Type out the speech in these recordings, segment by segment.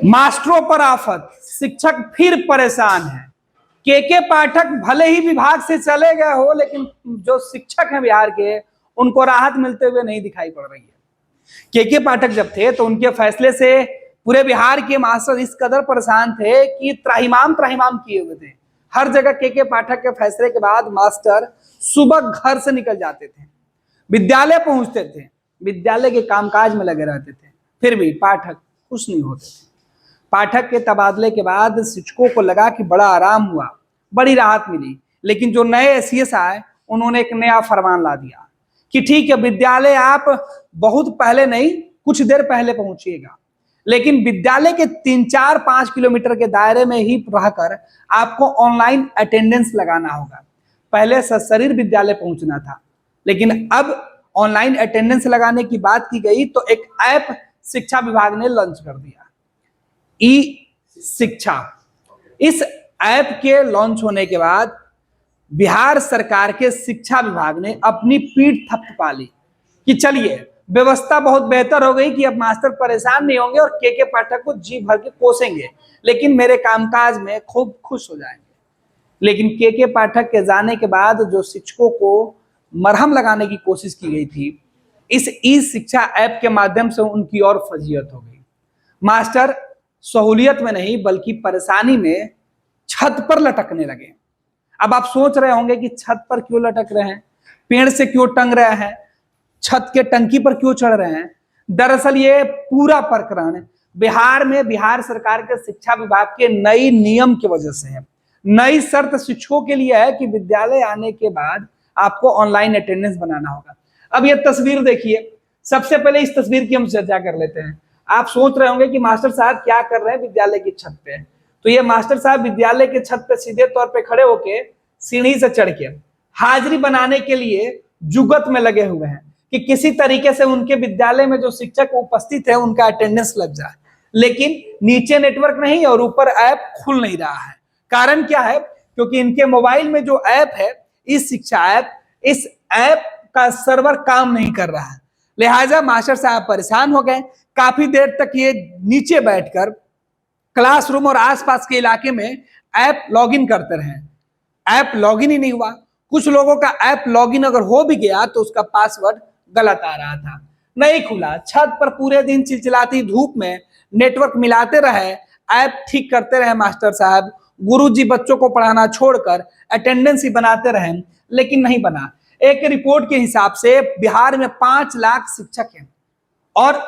मास्टरों पर आफत, शिक्षक फिर परेशान है। के पाठक भले ही विभाग से चले गए हो, लेकिन जो शिक्षक हैं बिहार के, उनको राहत मिलते हुए नहीं दिखाई पड़ रही है। के पाठक जब थे तो उनके फैसले से पूरे बिहार के मास्टर इस कदर परेशान थे कि त्राहिमाम त्राहिमाम किए हुए थे। हर जगह के पाठक के फैसले के बाद मास्टर सुबह घर से निकल जाते थे, विद्यालय पहुंचते थे, विद्यालय के कामकाज में लगे रहते थे, फिर भी पाठक खुश नहीं होते थे। पाठक के तबादले के बाद शिक्षकों को लगा कि बड़ा आराम हुआ, बड़ी राहत मिली। लेकिन जो नए एसीएस आए, उन्होंने एक नया फरमान ला दिया कि ठीक है, विद्यालय आप बहुत पहले नहीं, कुछ देर पहले पहुंचिएगा, लेकिन विद्यालय के 3-4-5 किलोमीटर के दायरे में ही रहकर आपको ऑनलाइन अटेंडेंस लगाना होगा। पहले सशरीर विद्यालय पहुंचना था, लेकिन अब ऑनलाइन अटेंडेंस लगाने की बात की गई तो एक ऐप शिक्षा विभाग ने लॉन्च कर दिया, ई शिक्षा। इस ऐप के लॉन्च होने के बाद बिहार सरकार के शिक्षा विभाग ने अपनी पीठ थपथपा ली कि चलिए, व्यवस्था बहुत बेहतर हो गई कि अब मास्टर परेशान नहीं होंगे और के पाठक को जी भर के कोसेंगे, लेकिन मेरे कामकाज में खूब खुश हो जाएंगे। लेकिन के पाठक के जाने के बाद जो शिक्षकों को मरहम लगाने की कोशिश की गई थी, इस ई शिक्षा ऐप के माध्यम से उनकी और फजीयत हो गई। मास्टर सहूलियत में नहीं बल्कि परेशानी में छत पर लटकने लगे। अब आप सोच रहे होंगे कि छत पर क्यों लटक रहे हैं, पेड़ से क्यों टंग रहे हैं, छत के टंकी पर क्यों चढ़ रहे हैं। दरअसल ये पूरा प्रकरण बिहार में बिहार सरकार के शिक्षा विभाग के नई नियम की वजह से है। नई शर्त शिक्षकों के लिए है कि विद्यालय आने के बाद आपको ऑनलाइन अटेंडेंस बनाना होगा। अब ये तस्वीर देखिए, सबसे पहले इस तस्वीर की हम चर्चा कर लेते हैं। आप सोच रहे होंगे कि मास्टर साहब क्या कर रहे हैं विद्यालय की छत पे। तो ये मास्टर साहब विद्यालय के छत पे सीधे तौर पे खड़े होके सीढ़ी से चढ़ के हाजिरी बनाने के लिए जुगत में लगे हुए हैं कि किसी तरीके से उनके विद्यालय में जो शिक्षक उपस्थित है उनका अटेंडेंस लग जाए। लेकिन नीचे नेटवर्क नहीं और ऊपर ऐप खुल नहीं रहा है। कारण क्या है? क्योंकि इनके मोबाइल में जो ऐप है, इस शिक्षा ऐप, इस ऐप का सर्वर काम नहीं कर रहा है। लिहाजा मास्टर साहब परेशान हो गए। काफी देर तक ये नीचे बैठकर क्लासरूम और आसपास के इलाके में ऐप लॉगिन करते रहे। ऐप लॉगिन ही नहीं हुआ। कुछ लोगों का ऐप लॉगिन अगर हो भी गया तो उसका पासवर्ड गलत आ रहा था, नहीं खुला। छत पर पूरे दिन चिलचिलाती धूप में नेटवर्क मिलाते रहे, ऐप ठीक करते रहे मास्टर साहब। गुरुजी बच्चों को पढ़ाना छोड़कर अटेंडेंस ही बनाते रहे, लेकिन नहीं बना। एक रिपोर्ट के हिसाब से बिहार में 5 लाख शिक्षक हैं और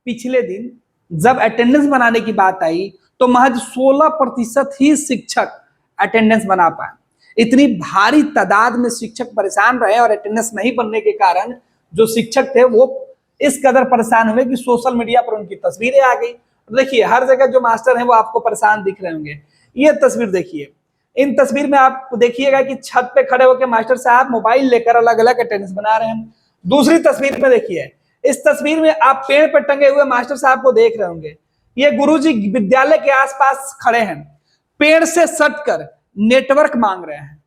पिछले दिन जब अटेंडेंस बनाने की बात आई तो महज 16% ही शिक्षक अटेंडेंस बना पाए। इतनी भारी तादाद में शिक्षक परेशान रहे और अटेंडेंस नहीं बनने के कारण जो शिक्षक थे वो इस कदर परेशान हुए कि सोशल मीडिया पर उनकी तस्वीरें आ गई। देखिए, हर जगह जो मास्टर हैं वो आपको परेशान दिख रहे होंगे। ये तस्वीर देखिए, इन तस्वीर में आप देखिएगा कि छत पे खड़े होकर मास्टर साहब मोबाइल लेकर अलग अलग अटेंडेंस बना रहे हैं। दूसरी तस्वीर में देखिए, इस तस्वीर में आप पेड़ पर टंगे हुए मास्टर साहब को देख रहे होंगे। ये गुरुजी विद्यालय के आसपास खड़े हैं, पेड़ से सटकर नेटवर्क मांग रहे हैं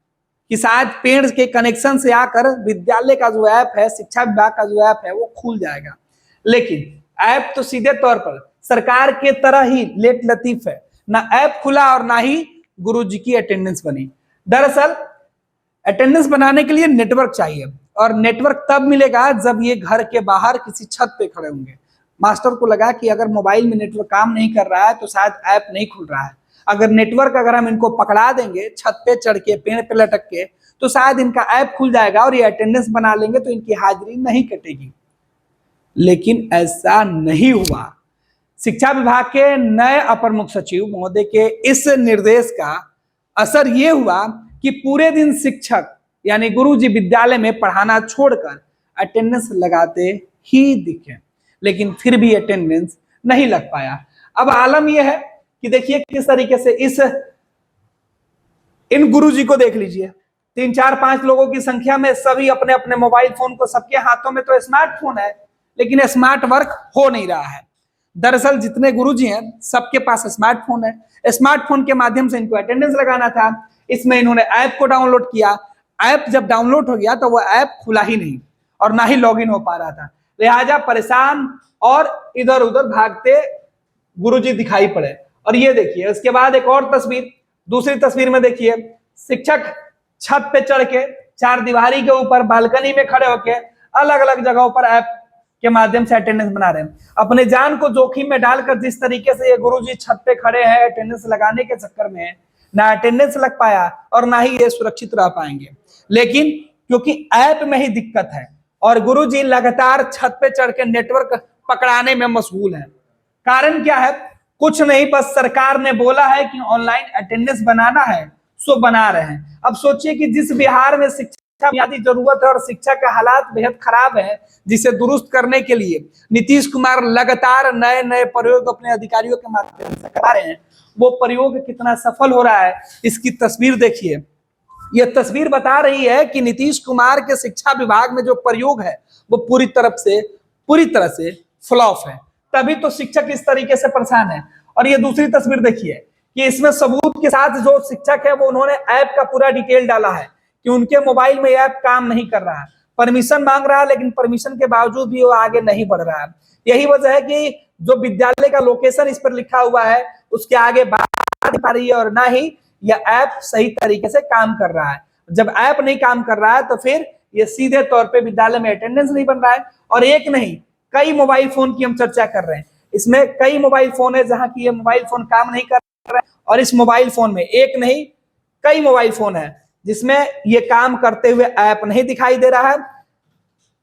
कि शायद पेड़ के कनेक्शन से आकर विद्यालय का जो ऐप है, शिक्षा विभाग का जो ऐप है, वो खुल जाएगा। लेकिन ऐप तो सीधे तौर पर सरकार के तरह ही लेट लतीफ है, ना ऐप खुला और ना ही गुरुजी की अटेंडेंस बनी। दरअसल अटेंडेंस बनाने के लिए नेटवर्क चाहिए और नेटवर्क तब मिलेगा जब ये घर के बाहर किसी छत पे खड़े होंगे। मास्टर को लगा कि अगर मोबाइल में नेटवर्क काम नहीं कर रहा है तो शायद ऐप नहीं खुल रहा है। अगर हम इनको पकड़ा देंगे छत पे चढ़ के, पेड़ पे लटक के, तो शायद इनका ऐप खुल जाएगा और ये अटेंडेंस बना लेंगे तो इनकी हाजिरी नहीं कटेगी। लेकिन ऐसा नहीं हुआ। शिक्षा विभाग के नए अपर मुख्य सचिव महोदय के इस निर्देश का असर यह हुआ कि पूरे दिन शिक्षक यानी गुरुजी विद्यालय में पढ़ाना छोड़कर अटेंडेंस लगाते ही दिखे, लेकिन फिर भी अटेंडेंस नहीं लग पाया। अब आलम यह है कि देखिए किस तरीके से इन गुरुजी को देख लीजिए। 3-4-5 लोगों की संख्या में सभी अपने अपने मोबाइल फोन को, सबके हाथों में तो स्मार्टफोन है, लेकिन स्मार्ट वर्क हो नहीं रहा है। दरअसल जितने गुरुजी हैं सबके पास स्मार्टफोन है। स्मार्टफोन के माध्यम से इनको अटेंडेंस लगाना था। इसमें इन्होंने ऐप को डाउनलोड किया। ऐप जब डाउनलोड हो गया तो वो ऐप खुला ही नहीं और ना ही लॉगिन हो पा रहा था। लिहाजा परेशान और इधर उधर भागते गुरुजी दिखाई पड़े। और ये देखिए, उसके बाद एक और तस्वीर, दूसरी तस्वीर में देखिए शिक्षक छत पे चढ़ के चार दीवारी के ऊपर बालकनी में खड़े होके अलग अलग जगहों पर ऐप के माध्यम से अटेंडेंस बना रहे हैं। अपने जान को जोखिम में डालकर जिस तरीके से ये गुरुजी छत पे खड़े हैं अटेंडेंस लगाने के चक्कर में, ना अटेंडेंस लग पाया और ना ही ये सुरक्षित रह पाएंगे। लेकिन क्योंकि ऐप में ही दिक्कत है और गुरुजी लगातार छत पे चढ़ के नेटवर्क पकड़ाने में मशगूल है। कारण क्या है? कुछ नहीं, बस सरकार ने बोला है कि ऑनलाइन अटेंडेंस बनाना है, सो बना रहे हैं। अब सोचिए कि जिस बिहार में शिक्षा बुनियादी जरूरत है और शिक्षा का हालात बेहद खराब है, जिसे दुरुस्त करने के लिए नीतीश कुमार लगातार नए नए प्रयोग अपने अधिकारियों के माध्यम से करा रहे हैं, वो प्रयोग कितना सफल हो रहा है इसकी तस्वीर देखिए। यह तस्वीर बता रही है कि नीतीश कुमार के शिक्षा विभाग में जो प्रयोग है वो पूरी तरह से फ्लॉप है, तभी तो शिक्षक इस तरीके से परेशान है। और ये दूसरी तस्वीर देखिए कि इसमें सबूत के साथ जो शिक्षक है वो उन्होंने ऐप का पूरा डिटेल डाला है कि उनके मोबाइल में ऐप काम नहीं कर रहा है, परमिशन मांग रहा है, लेकिन परमिशन के बावजूद भी वो आगे नहीं बढ़ रहा है। यही वजह है कि जो विद्यालय का लोकेशन इस पर लिखा हुआ है उसके आगे बात नहीं पा रही है और ना ही यह ऐप सही तरीके से काम कर रहा है। जब ऐप नहीं काम कर रहा है तो फिर ये सीधे तौर पे विद्यालय में अटेंडेंस नहीं बन रहा है। और एक नहीं, कई मोबाइल फोन की हम चर्चा कर रहे हैं, इसमें कई मोबाइल फोन है जहां की ये मोबाइल फोन काम नहीं कर रहा है, और इस मोबाइल फोन में एक नहीं कई मोबाइल फोन है जिसमें ये काम करते हुए ऐप नहीं दिखाई दे रहा है।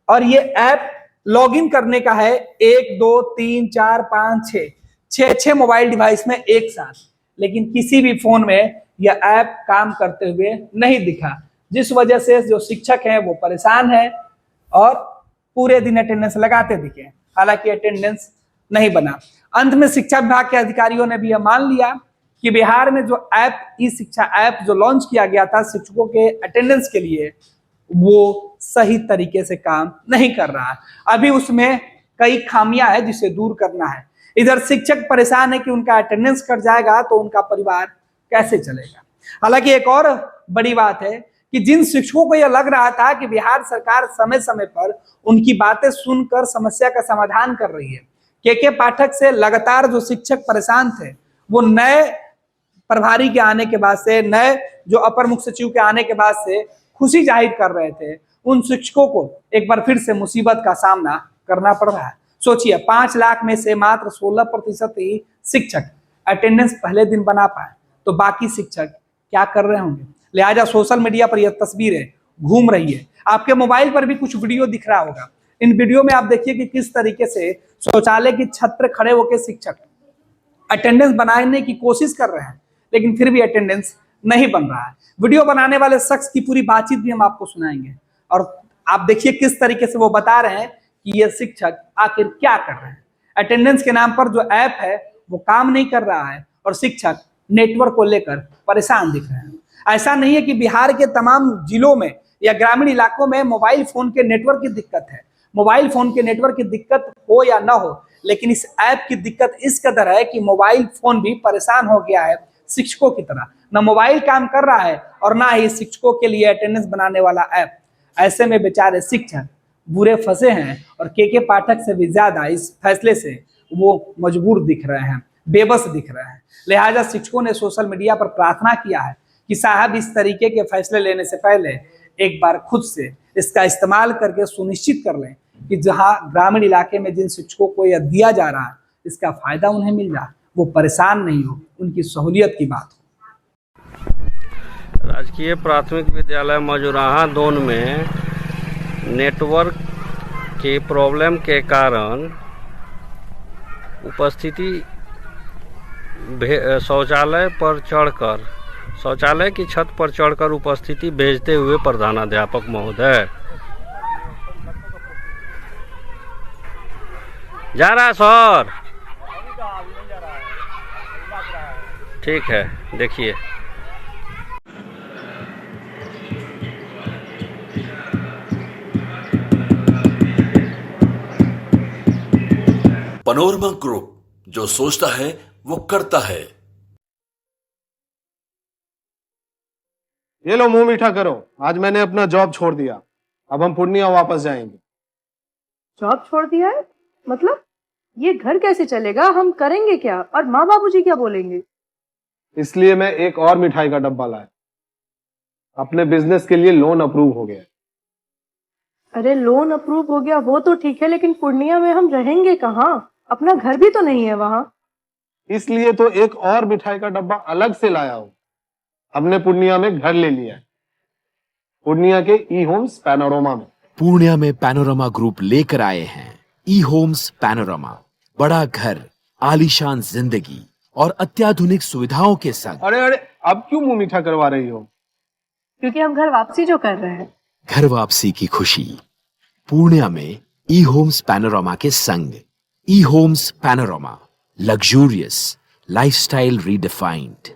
और ये ऐप लॉगिन करने का है 1 2 3 4 5 6 मोबाइल डिवाइस में एक साथ, लेकिन किसी भी फोन में यह ऐप काम करते हुए नहीं दिखा, जिस वजह से जो शिक्षक हैं वो परेशान है और पूरे दिन अटेंडेंस लगाते दिखे, हालांकि अटेंडेंस नहीं बना। अंत में शिक्षा विभाग के अधिकारियों ने भी यह मान लिया कि बिहार में जो ऐप ई शिक्षा ऐप जो लॉन्च किया गया था शिक्षकों के अटेंडेंस के लिए, वो सही तरीके से काम नहीं कर रहा है। अभी उसमें कई खामियां हैं जिसे दूर करना है। इधर शिक्षक परेशान है कि उनका अटेंडेंस कट जाएगा तो उनका परिवार कैसे चलेगा। हालांकि एक और बड़ी बात है कि जिन शिक्षकों को यह लग रहा था कि बिहार सरकार समय समय पर उनकी बातें सुनकर समस्या का समाधान कर रही है, के पाठक से लगातार जो शिक्षक परेशान थे वो नए प्रभारी के आने के बाद से, नए जो अपर मुख्य सचिव के आने के बाद से खुशी जाहिर कर रहे थे, उन शिक्षकों को एक बार फिर से मुसीबत का सामना करना पड़ रहा है। सोचिए 5 लाख में से मात्र 16% ही शिक्षक अटेंडेंस पहले दिन बना पाए, तो बाकी शिक्षक क्या कर रहे होंगे। लिहाजा सोशल मीडिया पर यह तस्वीरें घूम रही है, आपके मोबाइल पर भी कुछ वीडियो दिख रहा होगा। इन वीडियो में आप देखिए कि किस तरीके से शौचालय की छत पर खड़े होकर शिक्षक अटेंडेंस बनाने की कोशिश कर रहे हैं, लेकिन फिर भी अटेंडेंस नहीं बन रहा है। वीडियो बनाने वाले शख्स की पूरी बातचीत भी हम आपको सुनाएंगे और आप देखिए किस तरीके से वो बता रहे हैं कि ये शिक्षक आखिर क्या कर रहे हैं। अटेंडेंस के नाम पर जो ऐप है वो काम नहीं कर रहा है और शिक्षक नेटवर्क को लेकर परेशान दिख रहे हैं। ऐसा नहीं है कि बिहार के तमाम जिलों में या ग्रामीण इलाकों में मोबाइल फोन के नेटवर्क की दिक्कत है। मोबाइल फोन के नेटवर्क की दिक्कत हो या ना हो, लेकिन इस ऐप की दिक्कत इस कदर है कि मोबाइल फोन भी परेशान हो गया है शिक्षकों की तरह। ना मोबाइल काम कर रहा है और ना ही शिक्षकों के लिए अटेंडेंस बनाने वाला ऐप। ऐसे में बेचारे शिक्षक बुरे फंसे हैं और के पाठक से भी ज्यादा इस फैसले से वो मजबूर दिख रहे हैं, बेबस दिख रहे हैं। लिहाजा शिक्षकों ने सोशल मीडिया पर प्रार्थना किया है कि साहब इस तरीके के फैसले लेने से पहले एक बार खुद से इसका इस्तेमाल करके सुनिश्चित कर लें कि जहां ग्रामीण इलाके में जिन शिक्षकों को यह दिया जा रहा है इसका फायदा उन्हें मिल जाए, वो परेशान नहीं हो, उनकी सहूलियत की बात हो। राजकीय प्राथमिक विद्यालय मजुराहा दोन में नेटवर्क के प्रॉब्लम के कारण उपस्थिति शौचालय की छत पर चढ़कर उपस्थिति भेजते हुए प्रधानाध्यापक महोदय। जा रहा है सर, ठीक है, देखिए। पनोरमा ग्रुप, जो सोचता है वो करता है। ये लो मुंह मीठा करो, आज मैंने अपना जॉब छोड़ दिया, अब हम पूर्णिया वापस जाएंगे। जॉब छोड़ दिया है? मतलब ये घर कैसे चलेगा, हम करेंगे क्या और माँ बाबूजी क्या बोलेंगे? इसलिए मैं एक और मिठाई का डब्बा लाया। अपने बिजनेस के लिए लोन अप्रूव हो गया। अरे लोन अप्रूव हो गया वो तो ठीक है, लेकिन पूर्णिया में हम रहेंगे कहाँ? अपना घर भी तो नहीं है वहाँ। इसलिए तो एक और मिठाई का डब्बा अलग से लाया हूं। हमने पूर्णिया में घर ले लिया है, पूर्णिया के ई होम्स पैनोरमा में। पूर्णिया में पैनोरमा ग्रुप लेकर आए हैं ई होम्स पैनोरमा। बड़ा घर, आलीशान जिंदगी और अत्याधुनिक सुविधाओं के संग। अरे अरे, अब क्यों मुंह मीठा करवा रही हो? क्योंकि हम घर वापसी जो कर रहे हैं। घर वापसी की खुशी पूर्णिया में ई होम्स पैनोरमा के संग। ई Homes Panorama, luxurious lifestyle redefined.